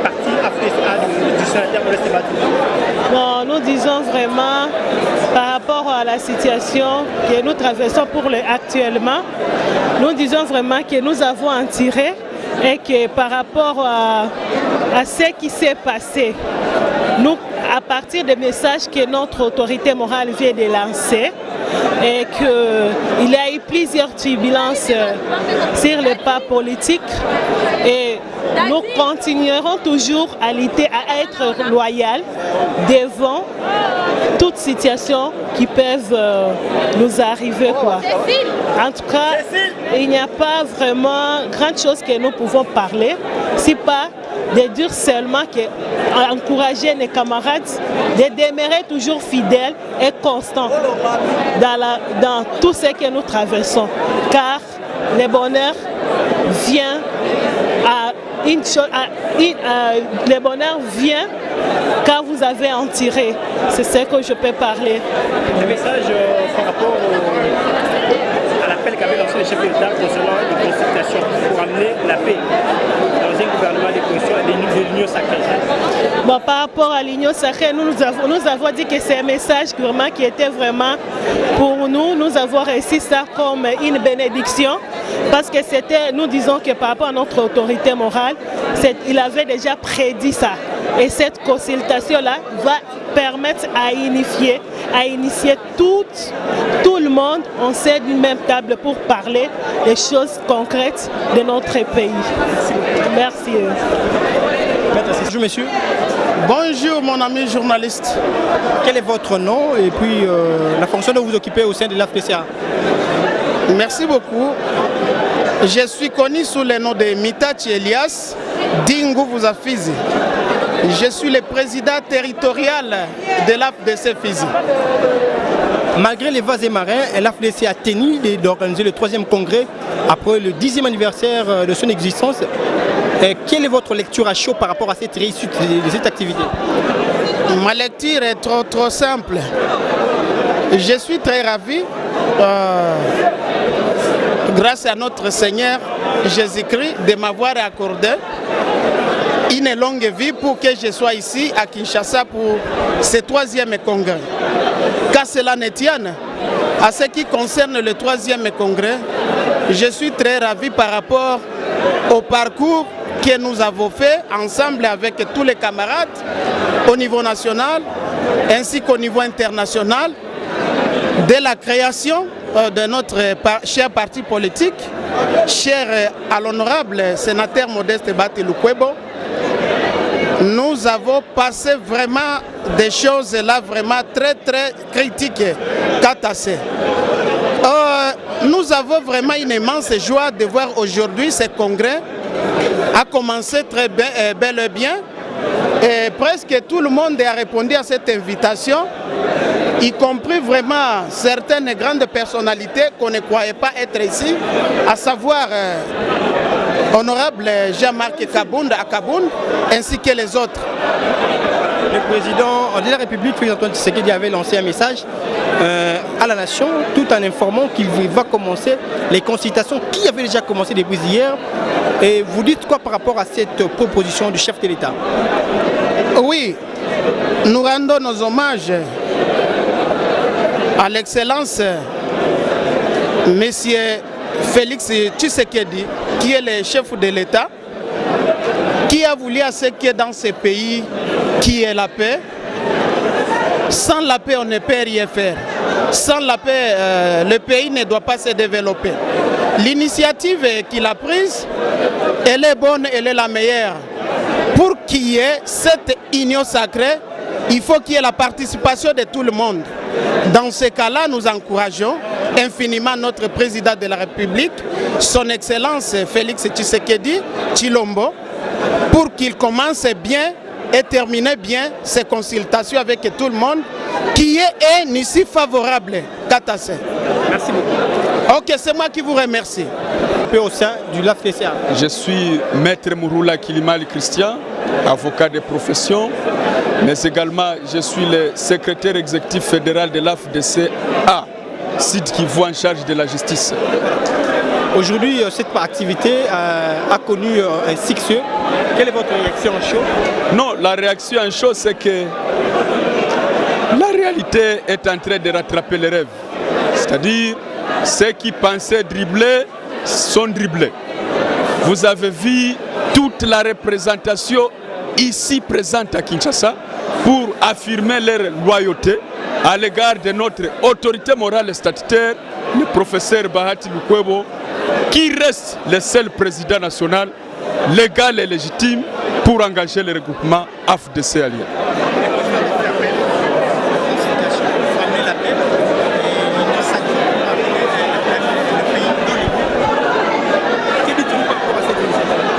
parti AFDC du sénateur Modeste Batou? Bon, nous disons vraiment, par rapport à la situation que nous traversons actuellement, nous disons vraiment que nous avons en tiré et que par rapport à ce qui s'est passé, nous, à partir des messages que notre autorité morale vient de lancer, et qu'il y a eu plusieurs turbulences sur le pas politique et nous continuerons toujours à lutter, à être loyaux devant toute situation qui peuvent nous arriver, quoi. En tout cas, il n'y a pas vraiment grande chose que nous pouvons parler, si pas de dire seulement qu'encourager les camarades de demeurer toujours fidèles et constants dans tout ce que nous traversons. Car le bonheur vient le bonheur vient quand vous avez en tiré. C'est ce que je peux parler. Le message par rapport à l'appel qu'avait lancé le chef de l'État concernant les consultations pour amener la paix dans un gouvernement de coalition de l'Union sacrée. Bon, par rapport à l'Union sacrée, nous avons dit que c'est un message vraiment qui était vraiment pour nous. Nous avons réussi ça comme une bénédiction parce que nous disons que par rapport à notre autorité morale, il avait déjà prédit ça. Et cette consultation-là va permettre à initier tout le monde en sein d'une même table pour parler des choses concrètes de notre pays. Merci. Bonjour monsieur. Bonjour mon ami journaliste. Quel est votre nom et puis la fonction dont vous occupez au sein de l'AFDCA? Merci beaucoup. Je suis connu sous le nom de Mitachi Elias Dingu Vuzafizi. Je suis le président territorial de l'AFDC Fizi. Malgré les vents et marins, l'AFDC a tenu d'organiser le 3e congrès après le 10e anniversaire de son existence. Quelle est votre lecture à chaud par rapport à cette réussite de cette activité? Ma lecture est trop simple. Je suis très ravi, grâce à notre Seigneur Jésus-Christ, de m'avoir accordé une longue vie pour que je sois ici à Kinshasa pour ce 3e congrès. Qu'à cela ne tienne, à ce qui concerne le 3e congrès, je suis très ravi par rapport au parcours que nous avons fait ensemble avec tous les camarades au niveau national ainsi qu'au niveau international de la création de notre cher parti politique, cher à l'honorable sénateur Modeste Batou Lukwebo. Nous avons passé vraiment des choses là vraiment très critiques, catassées. Nous avons vraiment une immense joie de voir aujourd'hui ce congrès a commencé très bel et bien. Et presque tout le monde a répondu à cette invitation. y compris vraiment certaines grandes personnalités qu'on ne croyait pas être ici, à savoir honorable Jean-Marc Kabound à Kabound, ainsi que les autres. Le président de la République, Antoine Tshisekedi, avait lancé un message à la nation tout en informant qu'il va commencer les consultations qui avaient déjà commencé depuis hier. Et vous dites quoi par rapport à cette proposition du chef de l'État? Oui, nous rendons nos hommages à l'excellence Monsieur Félix Tshisekedi, qui est le chef de l'État, qui a voulu à ce que dans ce pays qui est la paix. Sans la paix, on ne peut rien faire. Sans la paix, le pays ne doit pas se développer. L'initiative qu'il a prise, elle est bonne, elle est la meilleure. Pour qu'il y ait cette union sacrée, il faut qu'il y ait la participation de tout le monde. Dans ce cas-là, nous encourageons infiniment notre président de la République, son Excellence Félix Tshisekedi Tshilombo, pour qu'il commence bien et termine bien ses consultations avec tout le monde, qui est un ici favorable. Merci beaucoup. Ok, c'est moi qui vous remercie. Au sein du LAFDCA. Je suis maître Mouroula Kilimali Christian, avocat de profession, mais également je suis le secrétaire exécutif fédéral de l'AFDCA, site qui voit en charge de la justice. Aujourd'hui, cette activité a connu un succès. Quelle est votre réaction en chaud? Non, la réaction en chaud, c'est que la réalité est en train de rattraper les rêves. C'est-à-dire, ceux qui pensaient dribbler sont dribblés. Vous avez vu toute la représentation ici présente à Kinshasa pour affirmer leur loyauté à l'égard de notre autorité morale et statutaire, le professeur Bahati Lukwebo, qui reste le seul président national légal et légitime pour engager le regroupement AFDC allié.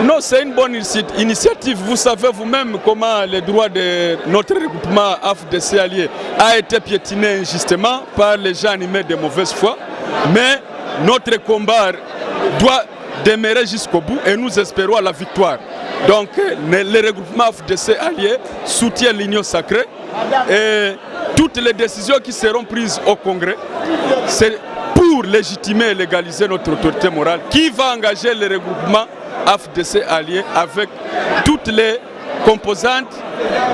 Non, c'est une bonne initiative. Vous savez vous-même comment le droit de notre regroupement AFDC allié a été piétiné injustement par les gens animés de mauvaise foi. Mais notre combat doit demeurer jusqu'au bout et nous espérons à la victoire. Donc le regroupement AFDC allié soutient l'union sacrée et toutes les décisions qui seront prises au Congrès, c'est pour légitimer et légaliser notre autorité morale qui va engager le regroupement AFDC allié avec toutes les composantes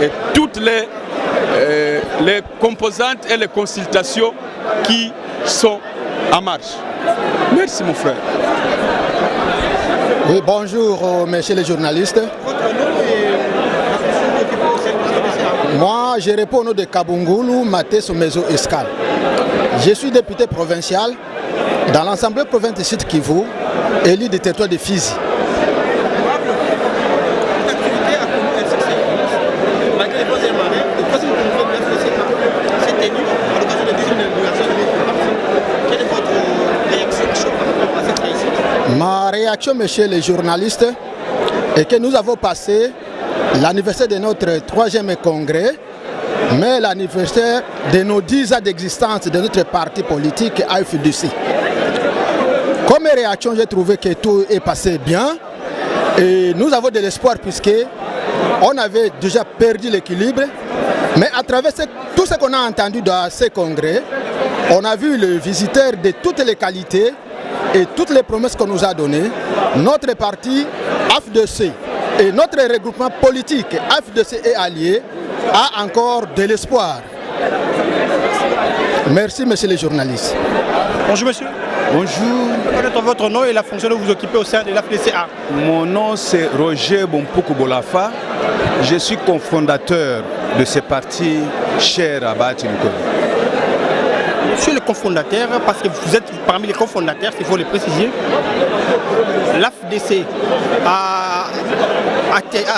et toutes les composantes et les consultations qui sont en marche. Merci mon frère. Oui, bonjour messieurs les journalistes. Moi, je réponds au nom de Kabungulu Maté Somezo Escale. Je suis député provincial dans l'Assemblée provinciale de Sud Kivu, élu du territoire de Fizi. Ma réaction, messieurs les journalistes, est que nous avons passé l'anniversaire de notre 3e congrès, mais l'anniversaire de nos 10 ans d'existence de notre parti politique AFDC. Comme réaction, j'ai trouvé que tout est passé bien et nous avons de l'espoir puisque on avait déjà perdu l'équilibre, mais à travers tout ce qu'on a entendu dans ces congrès, on a vu le visiteur de toutes les qualités et toutes les promesses qu'on nous a données. Notre parti AFDC et notre regroupement politique AFDC et alliés a encore de l'espoir. Merci, messieurs les journalistes. Bonjour, monsieur. Bonjour. Quel est votre nom et la fonction que vous occupez au sein de l'AFDCA? Mon nom, c'est Roger Bompoukou Bolafa. Je suis cofondateur de ce parti cher à Bahati Lukwebo. Monsieur le cofondateur, parce que vous êtes parmi les cofondateurs, il faut le préciser, l'AFDC a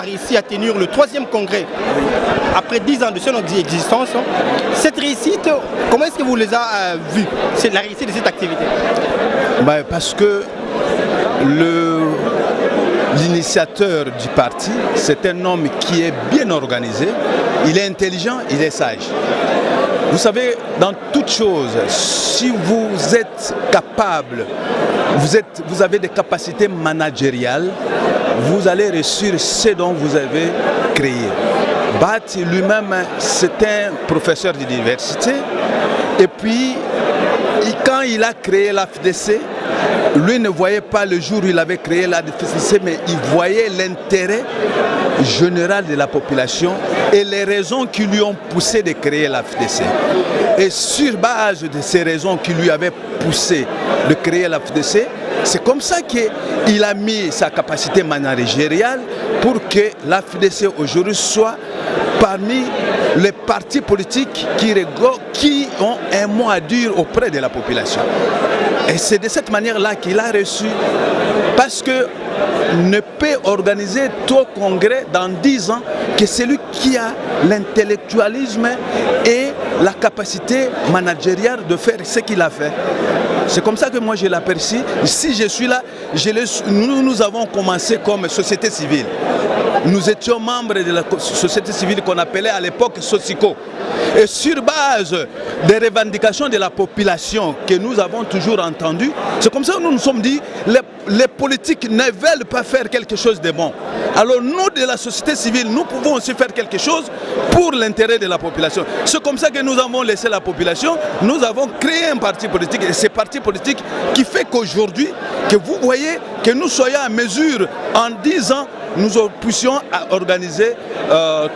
réussi à tenir le 3e congrès après 10 ans de son existence. Cette réussite, comment est-ce que vous les avez vus? C'est la réussite de cette activité? Parce que l'initiateur du parti, c'est un homme qui est bien organisé, il est intelligent, il est sage. Vous savez, dans toute chose, si vous êtes capable, vous avez des capacités managériales, vous allez réussir ce dont vous avez créé. Bat lui-même, c'est un professeur d'université. Et puis, quand il a créé l'AFDC, lui ne voyait pas le jour où il avait créé l'AFDC, mais il voyait l'intérêt général de la population et les raisons qui lui ont poussé de créer l'AFDC. Et sur base de ces raisons qui lui avaient poussé de créer l'AFDC, c'est comme ça qu'il a mis sa capacité managériale pour que l'AFDC aujourd'hui soit parmi les partis politiques qui ont un mot à dire auprès de la population. Et c'est de cette manière-là qu'il a reçu, parce que ne peut organiser tout congrès dans 10 ans que celui qui a l'intellectualisme et la capacité managériale de faire ce qu'il a fait. C'est comme ça que moi je l'aperçois. Si je suis là, nous avons commencé comme société civile. Nous étions membres de la société civile qu'on appelait à l'époque Socico. Et sur base des revendications de la population que nous avons toujours entendues, c'est comme ça que nous nous sommes dit, les politiques ne veulent pas faire quelque chose de bon. Alors nous, de la société civile, nous pouvons aussi faire quelque chose pour l'intérêt de la population. C'est comme ça que nous avons laissé la population, nous avons créé un parti politique, et c'est parti politique qui fait qu'aujourd'hui, que vous voyez que nous soyons en mesure, en 10 ans, nous puissions organiser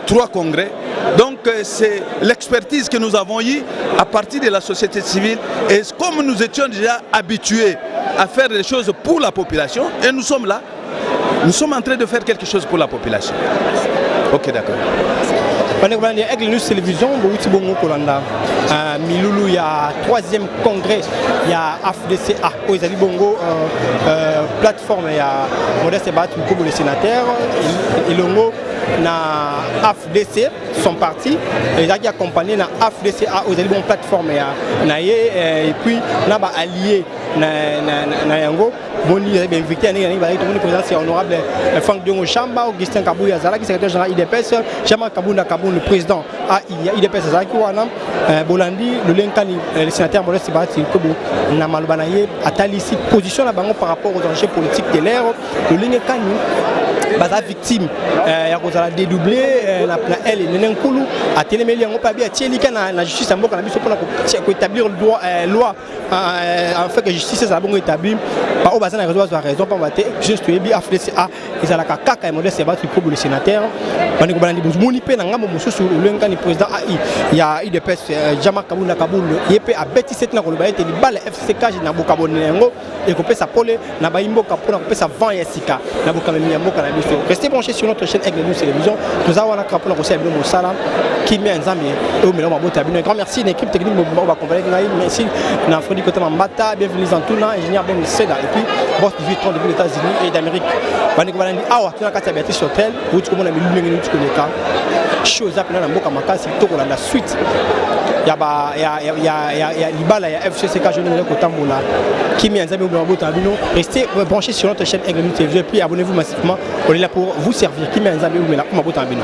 3 congrès. Donc c'est l'expertise que nous avons eue à partir de la société civile, et comme nous étions déjà habitués à faire des choses pour la population, et nous sommes là, nous sommes en train de faire quelque chose pour la population. Ok, d'accord. Avec les télévision, Milulu, il y a 3e congrès, il y a AFDCA, où il y a Bongo, plateforme, il y a Modeste Bat, le sénateur, et le mot na AFDC, son parti, il a accompagné na AFDCA, où il y a une plateforme, et puis il y a allié na Yango. Boni est invité à la présidence honorable Franck Diongo Chamba, Augustin Kabouya Zalaki, secrétaire général IDPS, Jamal Kabounda Kaboun, le président IDPS Zalaki Wana, Bolandi, le Lenkani, le sénateur Modeste Bati, Kobo, Namalbanaye, Atali ici, position par rapport aux enjeux politiques de l'ère, le Lenkani, basa victime, il y a dédoublé, la elle et Nenkulu, à Téléméli, on peut bien tirer la justice en Boka, pour établir la loi, en fait que la justice est établie. Par au a raison pour voter juste AFDCA ils ont la caca et Modeste Battu pour le sénateur on est comme dit moni pe na ngamo mususu le ngani président AI il y a IDPS Jamal Kabounda Kaboul yep a beti set na ko ba ete li bala FCK na boka bonengo et ko pesa pole na ba imboka pour na ko pesa vent yesika na boka memi mboka na biso restez branchés sur notre chaîne Aigle News Télévision nous avons la pour na ko saluer mo sala qui met nzambe et au melo mabota bino grand merci l'équipe technique mo ba accompagner merci na Fredi Côté Mambata bienvenue en tout là ingénieur Ben Seda et puis boss du Vuitton depuis les États-Unis et d'Amérique. Baniko balandi awa tuna kati ya Beatrice Hotel uti komona milulu ngeni uti koleka chose apena na mboka makasi to kolanda suite ya libala ya FCK jeune ko tambola kimi nzambe mo bota bino restez branchés sur notre chaîne Aigle News TV et puis abonnez-vous massivement on est là pour vous servir kimi nzambe mo bota bino.